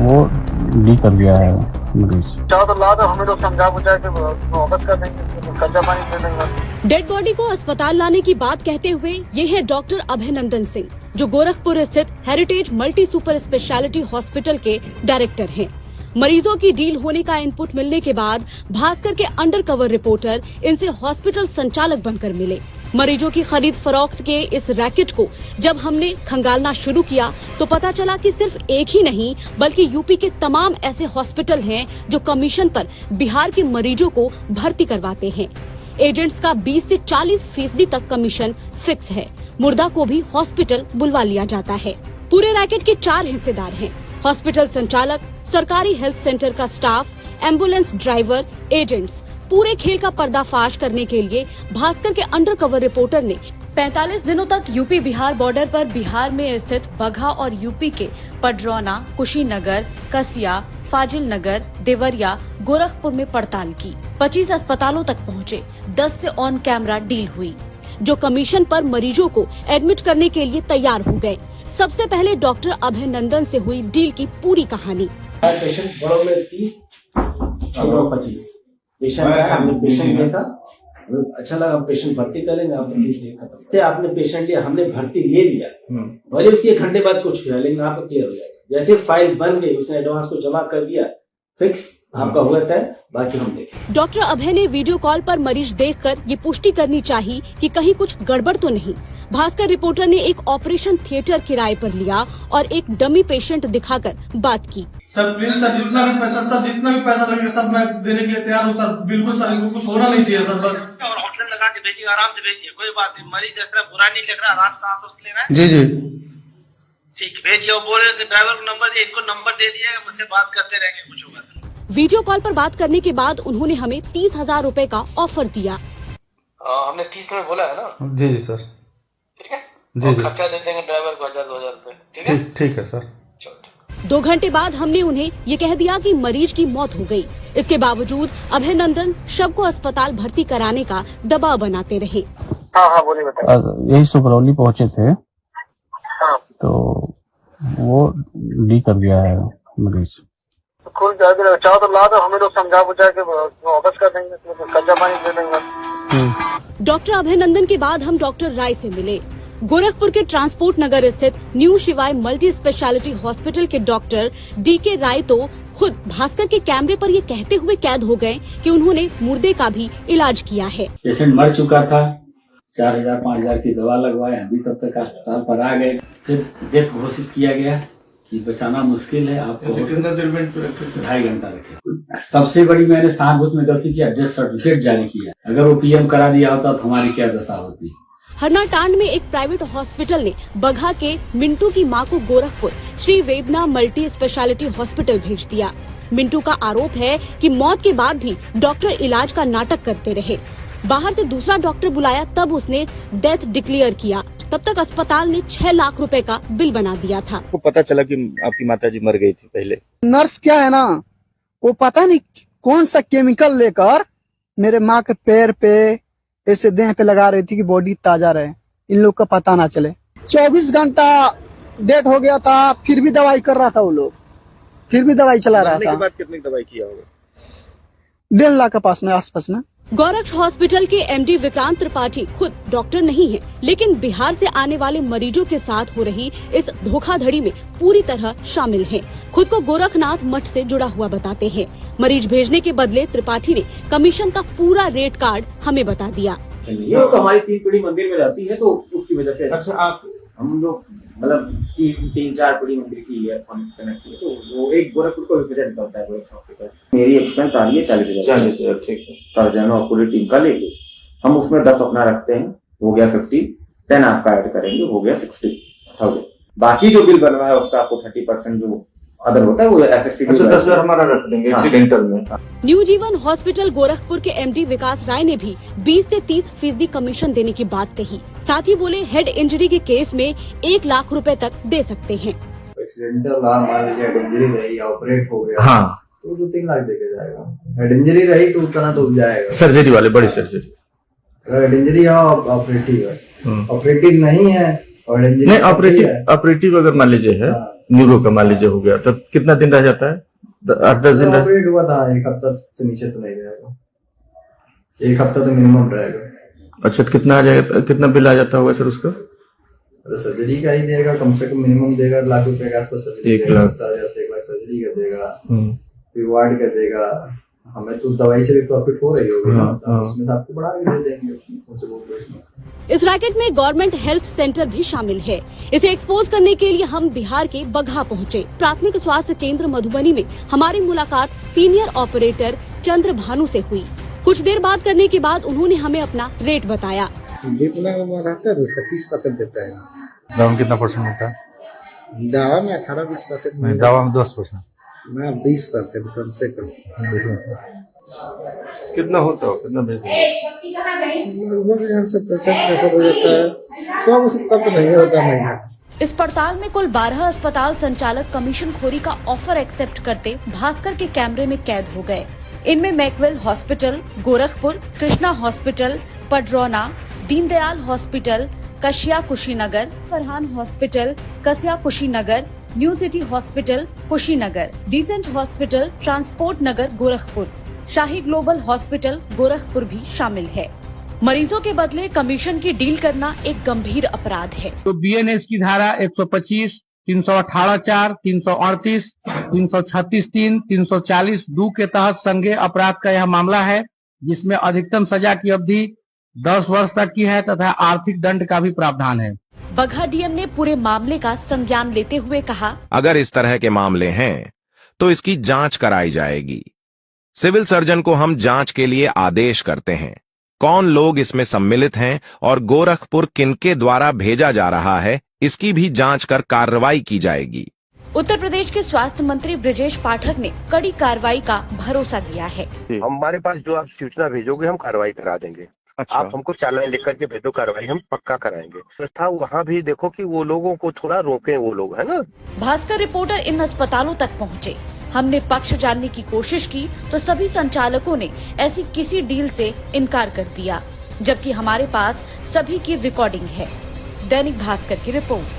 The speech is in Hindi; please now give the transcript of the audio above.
वो डी कर दिया है मरीज। तो ला दो, हमें लोग समझा बुझा के वापस कर देंगे, कच्चा पानी दे देंगे। डेड बॉडी को अस्पताल लाने की बात कहते हुए ये है डॉक्टर अभयनंदन सिंह, जो गोरखपुर स्थित heritage multi super speciality hospital के डायरेक्टर हैं। मरीजों की डील होने का इनपुट मिलने के बाद भास्कर के अंडरकवर रिपोर्टर इनसे हॉस्पिटल संचालक बनकर मिले। मरीजों की खरीद फरोख्त के इस रैकेट को जब हमने खंगालना शुरू किया तो पता चला कि सिर्फ एक ही नहीं बल्कि यूपी के तमाम ऐसे हॉस्पिटल हैं जो कमीशन पर बिहार के मरीजों को भर्ती करवाते हैं। एजेंट्स का 20 से 40% तक कमीशन फिक्स है। मुर्दा को भी हॉस्पिटल बुलवा लिया जाता है। पूरे रैकेट के 4 हिस्सेदार हैं: हॉस्पिटल संचालक, सरकारी हेल्थ सेंटर का स्टाफ, एम्बुलेंस ड्राइवर, एजेंट्स। पूरे खेल का पर्दाफाश करने के लिए भास्कर के अंडरकवर रिपोर्टर ने 45 दिनों तक यूपी बिहार बॉर्डर पर बिहार में स्थित बगहा और यूपी के पडरौना, कुशीनगर, कसिया, फाजिल नगर, देवरिया, गोरखपुर में पड़ताल की। 25 अस्पतालों तक पहुँचे। 10 से ऑन कैमरा डील हुई, जो कमीशन पर मरीजों को एडमिट करने के लिए तैयार हो गए। सबसे पहले डॉक्टर अभयनंदन से हुई डील की पूरी कहानी। पेशेंट बड़ों में 30, छोटों में 25 पेशेंट है। हमने पेशेंट देखा, अच्छा लगा, पेशेंट भर्ती करेंगे। आपने 30 दिन खत्म, आपने पेशेंट लिया, हमने भर्ती ले लिया, भले उसके 1 घंटे बाद कुछ हुआ, लेकिन आपका क्लियर हो जाएगा। जैसे फाइल बन गई, उसने एडवांस को जमा कर दिया, फिक्स आपका हुआ तय, बाकी हम देखें। डॉक्टर अभय ने वीडियो कॉल पर मरीज देखकर ये पुष्टि करनी चाहिए कि कहीं कुछ गड़बड़ तो नहीं। भास्कर रिपोर्टर ने एक ऑपरेशन थिएटर किराए पर लिया और एक डमी पेशेंट दिखाकर बात की। सर प्लीज सर, जितना भी पैसा लगेगा सब मैं देने के लिए तैयार हूँ सर। बिल्कुल सर, इनको कुछ होना नहीं चाहिए सर, बस। और ऑप्शन लगा के भेजिए, आराम से भेजिए, कोई बात नहीं। मरीज ऐसा बुरा नहीं लग रहा, आराम से सांस ले रहा है। जी जी ठीक, भेजिए। वो बोले ड्राइवर को नंबर दिए, इनको नंबर दे दिया, मुझसे बात करते रहेंगे, कुछ होगा। वीडियो कॉल पर बात करने के बाद उन्होंने हमें 30,000 रूपए का ऑफर दिया। हमने 30 में बोला है ना? जी जी सर, ठीक है जी जी, खर्चा दे देंगे ड्राइवर को 1000-2000 रूपए, ठीक है? ठीक है सर। 2 घंटे बाद हमने उन्हें ये कह दिया कि मरीज की मौत हो गई। इसके बावजूद अभयनंदन शव को अस्पताल भर्ती कराने का दबाव बनाते रहे। हाँ बोलिए, बताइए। यही सुपरौली पहुंचे थे, हाँ। तो वो डी कर दिया है मरीज। खुल जाएगा, चाहो तो ला दो, हमें लोग समझा बुझा के वापस कर देंगे, कच्चा पानी दे देंगे। डॉक्टर अभयनंदन के बाद हम डॉक्टर राय से मिले। गोरखपुर के ट्रांसपोर्ट नगर स्थित न्यू शिवाय मल्टी स्पेशलिटी हॉस्पिटल के डॉक्टर DK राय तो खुद भास्कर के कैमरे पर ये कहते हुए कैद हो गए कि उन्होंने मुर्दे का भी इलाज किया है। पेशेंट मर चुका था, 4000-5000 की दवा लगवाए, अभी तब तक अस्पताल पर आ गए, फिर डेथ घोषित किया गया कि बचाना मुश्किल है, आपको 2.5 घंटा रखे। सबसे बड़ी मैंने सहानुभूति में गलती किया, डेथ सर्टिफिकेट जारी किया। अगर वो PM करा दिया होता तो हमारी क्या दशा होती। हरनाटांड में एक प्राइवेट हॉस्पिटल ने बगहा के मिंटू की मां को गोरखपुर श्री वेदना मल्टी स्पेशलिटी हॉस्पिटल भेज दिया। मिंटू का आरोप है कि मौत के बाद भी डॉक्टर इलाज का नाटक करते रहे। बाहर से दूसरा डॉक्टर बुलाया, तब उसने डेथ डिक्लेयर किया। तब तक अस्पताल ने 6 लाख रुपए का बिल बना दिया था। आपको पता चला कि आपकी माताजी मर गई थी पहले? नर्स क्या है ना, वो पता नहीं कौन सा केमिकल लेकर मेरे माँ के पैर पे ऐसे देह पे लगा रही थी कि बॉडी ताजा रहे, इन लोग का पता ना चले। 24 घंटा डेट हो गया था, फिर भी दवाई कर रहा था वो लोग, फिर भी दवाई चला रहा था। के बाद कितनी दवाई किया होगा? 1.5 लाख के पास में, आसपास में। गोरक्ष हॉस्पिटल के MD विक्रांत त्रिपाठी खुद डॉक्टर नहीं है, लेकिन बिहार से आने वाले मरीजों के साथ हो रही इस धोखाधड़ी में पूरी तरह शामिल हैं। खुद को गोरखनाथ मठ से जुड़ा हुआ बताते हैं। मरीज भेजने के बदले त्रिपाठी ने कमीशन का पूरा रेट कार्ड हमें बता दिया। ये तो हमारी 3 पीढ़ी मंदिर में रहती है, तो उसकी वजह से अच्छा, आप हम लोग मतलब 3-4 पीढ़ी मंदिर की कनेक्ट की, तो वो एक गोरखपुर को रिप्रेजेंट करता है गोरक्ष हॉस्पिटल। मेरी एक्सपेंस आ रही है 40,000, ठीक है। सर्जन और पूरी टीम का लेके हम उसमें 10 अपना रखते हैं, हो गया 50, 10 आपका ऐड करेंगे, हो गया 60,000। बाकी जो बिल बनवा है उसका आपको 30% जो अदर होता है वो SSC। अच्छा, 10,000 हमारा रख देंगे एक्सीडेंटल में। न्यू जीवन हॉस्पिटल गोरखपुर के MD विकास राय ने भी 20 से 30% कमीशन देने की बात कही। साथ ही बोले हेड इंजरी के केस में 1 लाख रुपए तक दे सकते हैं। एक्सीडेंटल मान लीजिए हेड इंजरी रही, ऑपरेट हो गया, हाँ, तो 2-3 लाख देके जाएगा। हेड इंजरी रही तो उतना तो जाएगा, सर्जरी वाले, बड़ी सर्जरी। अगर हेड इंजरी है ऑपरेटिव है, ऑपरेटिव नहीं है और नहीं, ऑपरेटिव अगर मान लीजिए है न्यूरो का मान लीजिए हो गया तो कितना दिन रह जाता है? 8-10 दिन ऑपरेट हुआ था, 1 हफ्ता से नीचे तो नहीं रहेगा, 1 हफ्ता तो मिनिमम रहेगा। अच्छा, तो कितना आ जाएगा, कितना बिल आ जाता होगा सर उसका? अरे सर्जरी का ही देगा, कम से कम मिनिमम देगा 1 लाख रुपए के आसपास सर्जरी, 1 लाख 70,000 से 1 लाख सर्जरी का देगा, फिर वार्ड का देगा। हमें तो दवाई से भी प्रॉफिट हो रही होगी, उसमें तो आपको बढ़ा के दे देंगे। इस रैकेट में गवर्नमेंट हेल्थ सेंटर भी शामिल है। इसे एक्सपोज करने के लिए हम बिहार के बगहा पहुंचे। प्राथमिक स्वास्थ्य केंद्र मधुबनी में हमारी मुलाकात सीनियर ऑपरेटर चंद्र भानु से हुई। कुछ देर बात करने के बाद उन्होंने हमें अपना रेट बताया। जितना रहता है उसका 30% देता है। दवा में कितना परसेंट होता है? दवा में 18-20%, दवा में 10%, मैं 20% कम से कम। कितना होता हो, कितना लगभग यहाँ से % हो जाता है, 100 से कम तो नहीं होता महीना। इस पड़ताल में कुल 12 अस्पताल संचालक कमीशन खोरी का ऑफर एक्सेप्ट करते भास्कर के कैमरे में कैद हो गए। इनमें Maxwell hospital, Gorakhpur, Krishna hospital, Padrauna, Deendayal hospital, Kasia Kushinagar, Farhan hospital, Kasia Kushinagar, new city hospital Kushinagar, decent hospital, transport Nagar Gorakhpur, Shahi global hospital Gorakhpur भी शामिल है। मरीजों के बदले कमीशन की डील करना एक गंभीर अपराध है। तो बीएनएस की धारा 125, 318(4), 338, 336(3), 340(2) के तहत संज्ञेय अपराध का यह मामला है, जिसमें अधिकतम सजा की अवधि 10 वर्ष तक की है तथा आर्थिक दंड का भी प्रावधान है। बगहा डीएम ने पूरे मामले का संज्ञान लेते हुए कहा, अगर इस तरह के मामले हैं तो इसकी जांच कराई जाएगी। सिविल सर्जन को हम जांच के लिए आदेश करते हैं। कौन लोग इसमें सम्मिलित हैं और गोरखपुर किनके द्वारा भेजा जा रहा है, इसकी भी जांच कर कार्रवाई की जाएगी। उत्तर प्रदेश के स्वास्थ्य मंत्री ब्रजेश पाठक ने कड़ी कार्रवाई का भरोसा दिया है। हमारे पास जो आप सूचना भेजोगे हम कार्रवाई करा देंगे। अच्छा। आप हमको चालान लिख करके भेजो, कार्रवाई हम पक्का कराएंगे। व्यवस्था वहाँ भी देखो कि वो लोगों को थोड़ा रोकें, वो लोग है ना। भास्कर रिपोर्टर इन अस्पतालों तक पहुँचे। हमने पक्ष जानने की कोशिश की तो सभी संचालकों ने ऐसी किसी डील से इनकार कर दिया, जबकि हमारे पास सभी की रिकॉर्डिंग है। दैनिक भास्कर की रिपोर्ट।